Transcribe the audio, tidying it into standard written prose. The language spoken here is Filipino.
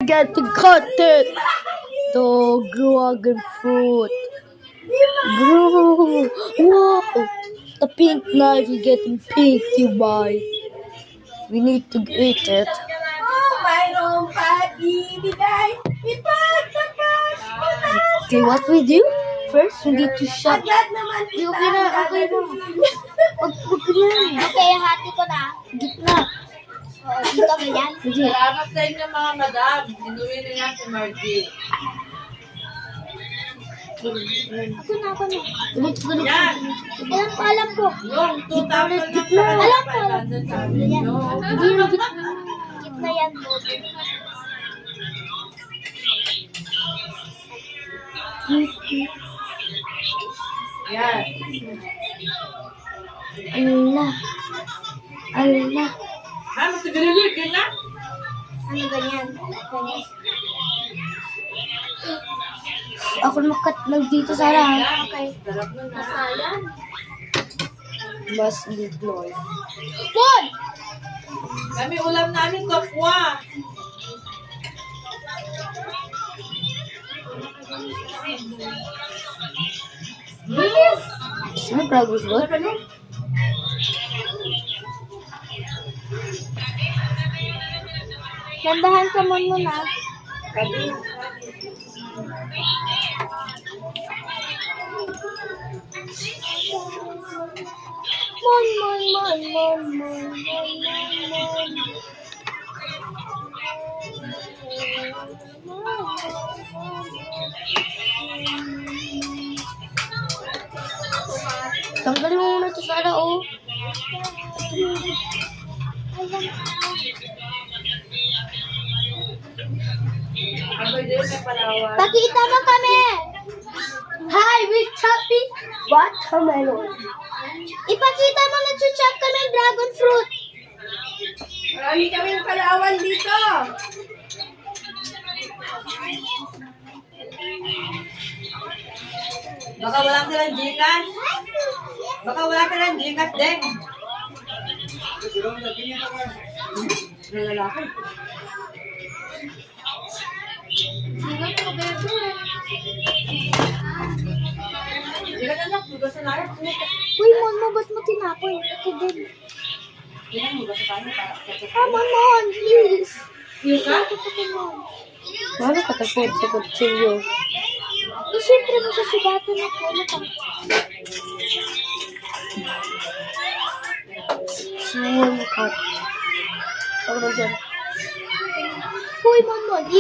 getting cutted. The dragon fruit. Bro, whoa. The pink knife is getting pink, you buy. We need to eat it. Mayroong pag-ibigay. Ipagtakas. Okay, what we do? First, we need to shut. Agad naman Okay kita. na, okay na. Wag na. Okay, hati ko na. Gitna. Oo, dito ganyan. Hindi. Salamat sa inyo mga madam. Inuwi na yan si Margie. Ako na. Tuloy. Yan. Alam ko. Yung 2,000 na Gitna. Alam ko. 500 sabi Yan. nyo. Hindi na gitna. Gitna yan. Yan. Allah. Allah. Ha, magsigarilig yun na. Ano ganyan? Ganyan. Ako makat lang dito sa lang. Okay. Sarap nun ha. Sayang. Mas deploy. Bon! Kami ulam namin kapwa. Bilis! Ano progress ba? Gandahan ka muna. Mon. Tanggalin mo muna ito sana, oh. Ako din may palawan. Pakita mo kami! Hi, we choppy watermelon. Ipakita mo na chuchap kami ng dragon fruit. Marami kaming palawan dito. Baka wala ka lang Gcash. Baka wala ka lang Gcash din. Nalalaki. Sino po, bebe? Hindi ka na lang. Hugas na lang. Uy, Mon, ba't mo tinapon? Ito din. Hindi na hugas na tayo. Come on, Mon, please. Yung ka? Ano katapod sa kutsilyo? Eh, syempre mo sa sugatan ako. Ano pa? Small cut. Ano dyan? Uy, Mon,